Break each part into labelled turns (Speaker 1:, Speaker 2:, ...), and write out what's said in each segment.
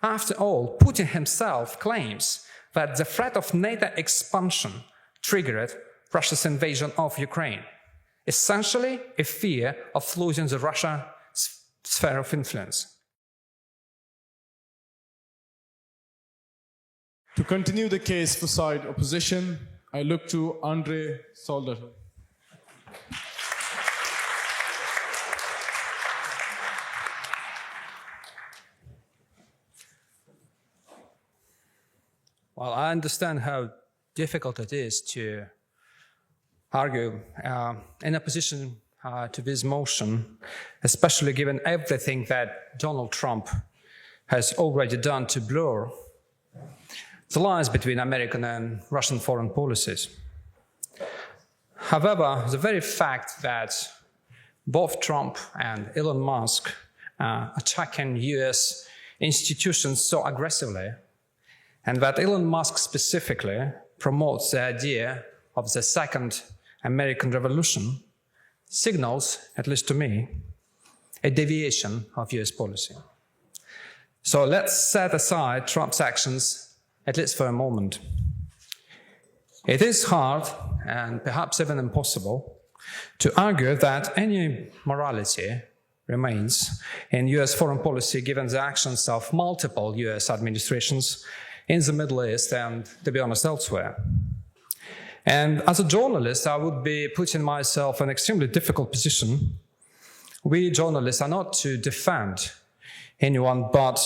Speaker 1: After all, Putin himself claims that the threat of NATO expansion triggered Russia's invasion of Ukraine, essentially a fear of losing the Russian sphere of influence.
Speaker 2: To continue the case for side opposition, I look to Andrei Soldatov.
Speaker 1: Well, I understand how difficult it is to argue in opposition to this motion, especially given everything that Donald Trump has already done to blur the lines between American and Russian foreign policies. However, the very fact that both Trump and Elon Musk are attacking US institutions so aggressively, and that Elon Musk specifically promotes the idea of the second American Revolution, signals, at least to me, a deviation of US policy. So let's set aside Trump's actions, at least for a moment. It is hard, and perhaps even impossible, to argue that any morality remains in US foreign policy given the actions of multiple US administrations in the Middle East and, to be honest, elsewhere. And as a journalist, I would be putting myself in an extremely difficult position. We journalists are not to defend anyone but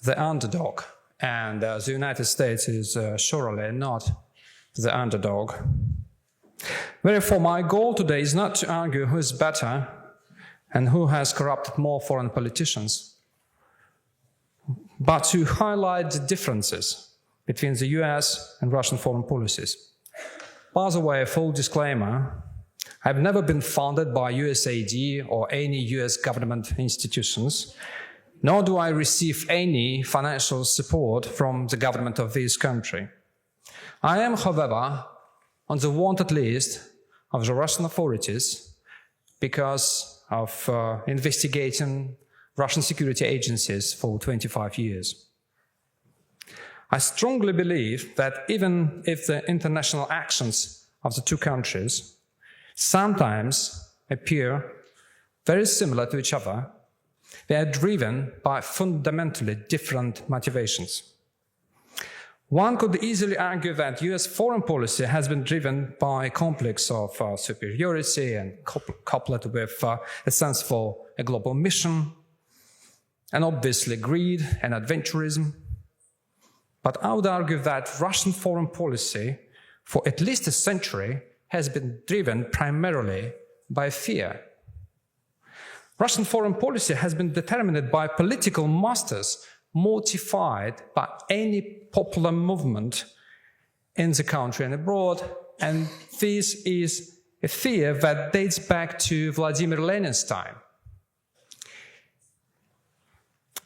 Speaker 1: the underdog, and the United States is surely not the underdog. Therefore, my goal today is not to argue who is better and who has corrupted more foreign politicians, but to highlight the differences between the US and Russian foreign policies. By the way, full disclaimer, I've never been funded by USAID or any US government institutions, nor do I receive any financial support from the government of this country. I am, however, on the wanted list of the Russian authorities because of investigating Russian security agencies for 25 years. I strongly believe that even if the international actions of the two countries sometimes appear very similar to each other, they are driven by fundamentally different motivations. One could easily argue that US foreign policy has been driven by a complex of superiority and coupled with a sense for a global mission, and obviously greed and adventurism. But I would argue that Russian foreign policy for at least a century has been driven primarily by fear. Russian foreign policy has been determined by political masters motivated by any popular movement in the country and abroad, and this is a fear that dates back to Vladimir Lenin's time.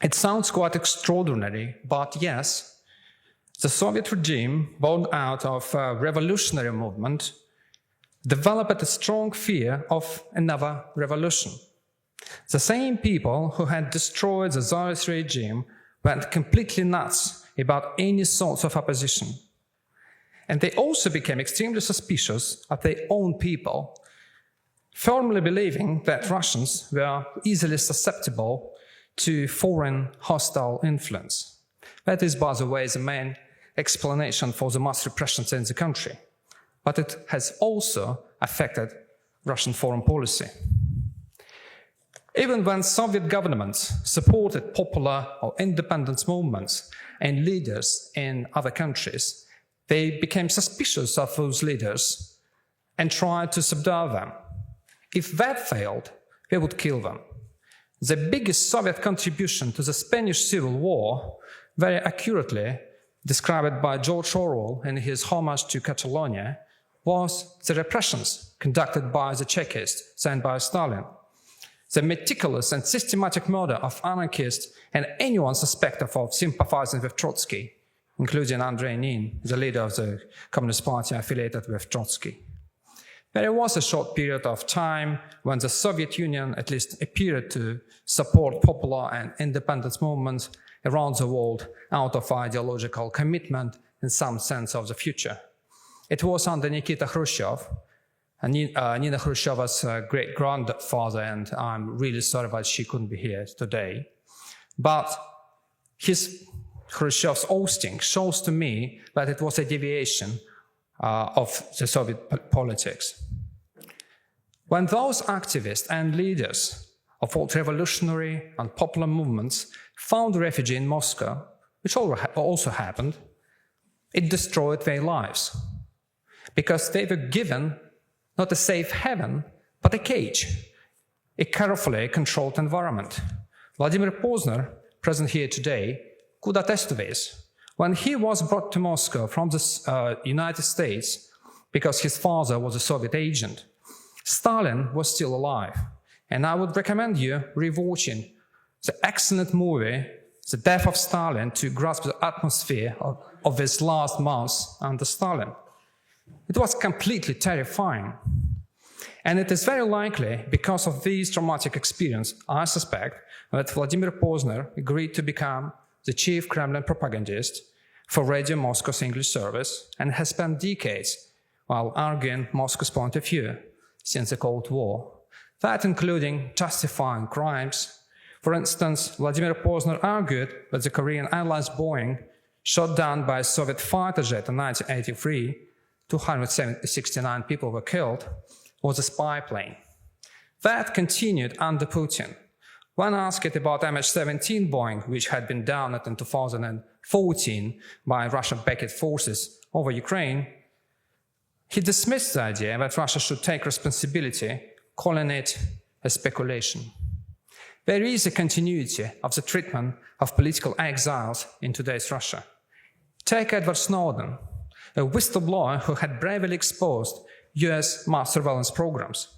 Speaker 1: It sounds quite extraordinary, but yes, the Soviet regime, born out of a revolutionary movement, developed a strong fear of another revolution. The same people who had destroyed the Tsarist regime went completely nuts about any sorts of opposition. And they also became extremely suspicious of their own people, firmly believing that Russians were easily susceptible to foreign hostile influence. That is, by the way, the main explanation for the mass repressions in the country. But it has also affected Russian foreign policy. Even when Soviet governments supported popular or independence movements and leaders in other countries, they became suspicious of those leaders and tried to subdue them. If that failed, they would kill them. The biggest Soviet contribution to the Spanish Civil War, very accurately described by George Orwell in his Homage to Catalonia, was the repressions conducted by the Chekists sent by Stalin. The meticulous and systematic murder of anarchists and anyone suspected of sympathizing with Trotsky, including Andrei Nin, the leader of the Communist Party affiliated with Trotsky. There was a short period of time when the Soviet Union at least appeared to support popular and independence movements around the world out of ideological commitment and some sense of the future. It was under Nikita Khrushchev, Nina Khrushcheva's great-grandfather, and I'm really sorry that she couldn't be here today. But Khrushchev's ousting shows to me that it was a deviation of the Soviet politics. When those activists and leaders of all revolutionary and popular movements found refuge in Moscow, which also happened, it destroyed their lives, because they were given not a safe haven, but a cage, a carefully controlled environment. Vladimir Pozner, present here today, could attest to this. When he was brought to Moscow from the United States, because his father was a Soviet agent, Stalin was still alive. And I would recommend you rewatching the excellent movie, The Death of Stalin, to grasp the atmosphere of his last months under Stalin. It was completely terrifying. And it is very likely, because of this traumatic experience, I suspect, that Vladimir Pozner agreed to become the chief Kremlin propagandist for Radio Moscow's English service and has spent decades while arguing Moscow's point of view since the Cold War, that including justifying crimes. For instance, Vladimir Pozner argued that the Korean Airlines Boeing, shot down by a Soviet fighter jet in 1983, 269 people were killed, was a spy plane. That continued under Putin. When asked about MH17 Boeing, which had been downed in 2014 by Russian-backed forces over Ukraine, he dismissed the idea that Russia should take responsibility, calling it a speculation. There is a continuity of the treatment of political exiles in today's Russia. Take Edward Snowden, a whistleblower who had bravely exposed US mass surveillance programs.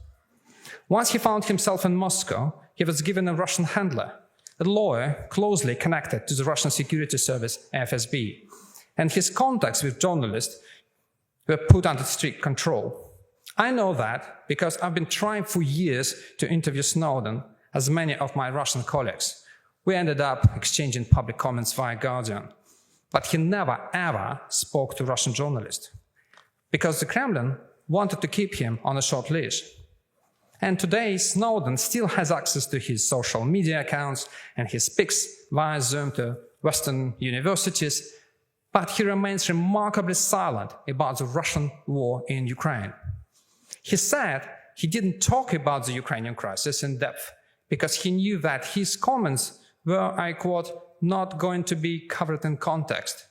Speaker 1: Once he found himself in Moscow, he was given a Russian handler, a lawyer closely connected to the Russian security service FSB, and his contacts with journalists were put under strict control. I know that because I've been trying for years to interview Snowden, as many of my Russian colleagues. We ended up exchanging public comments via Guardian, but he never ever spoke to Russian journalists, because the Kremlin wanted to keep him on a short leash. And today, Snowden still has access to his social media accounts, and he speaks via Zoom to Western universities, but he remains remarkably silent about the Russian war in Ukraine. He said he didn't talk about the Ukrainian crisis in depth because he knew that his comments were, I quote, not going to be covered in context.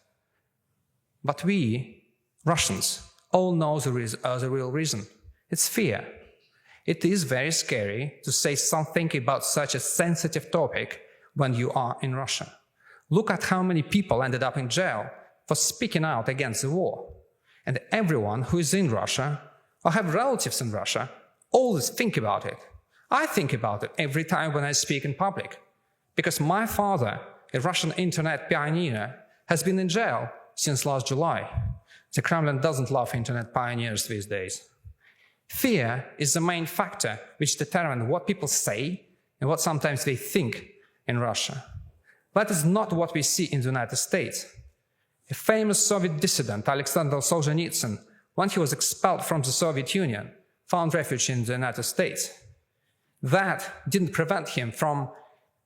Speaker 1: But we, Russians, all know the real reason. It's fear. It is very scary to say something about such a sensitive topic when you are in Russia. Look at how many people ended up in jail for speaking out against the war. And everyone who is in Russia or have relatives in Russia always think about it. I think about it every time when I speak in public, because my father, a Russian internet pioneer, has been in jail since last July. The Kremlin doesn't love internet pioneers these days. Fear is the main factor which determines what people say and what sometimes they think in Russia. That is not what we see in the United States. A famous Soviet dissident, Andrei Soldatov, when he was expelled from the Soviet Union, found refuge in the United States. That didn't prevent him from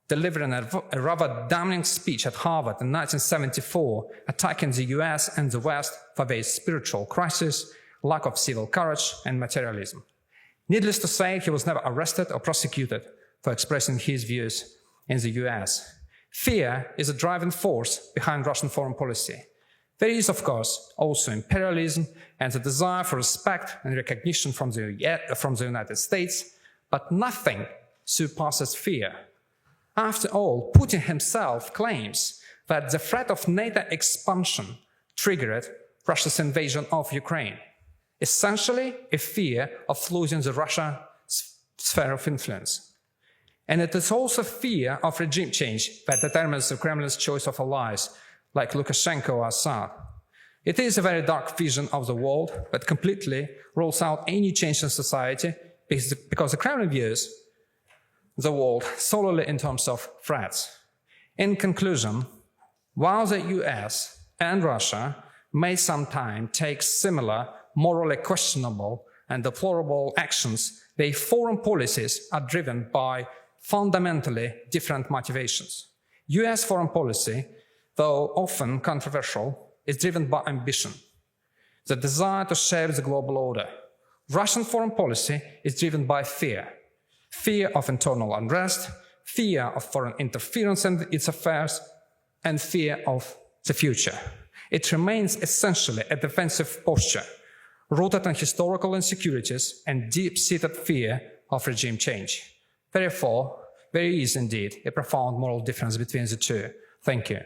Speaker 1: delivering a rather damning speech at Harvard in 1974, attacking the US and the West for their spiritual crisis, lack of civil courage, and materialism. Needless to say, he was never arrested or prosecuted for expressing his views in the US. Fear is a driving force behind Russian foreign policy. There is, of course, also imperialism and the desire for respect and recognition from the United States, but nothing surpasses fear. After all, Putin himself claims that the threat of NATO expansion triggered Russia's invasion of Ukraine, essentially a fear of losing the Russian sphere of influence. And it is also fear of regime change that determines the Kremlin's choice of allies, like Lukashenko or Assad. It is a very dark vision of the world that completely rules out any change in society because the Kremlin views the world solely in terms of threats. In conclusion, While the US and Russia may sometimes take similar, morally questionable and deplorable actions, their foreign policies are driven by fundamentally different motivations. US foreign policy, though often controversial, is driven by ambition, the desire to shape the global order. Russian foreign policy is driven by fear of internal unrest, fear of foreign interference in its affairs, and fear of the future. It remains essentially a defensive posture, rooted in historical insecurities and deep-seated fear of regime change. Therefore, there is indeed a profound moral difference between the two. Thank you.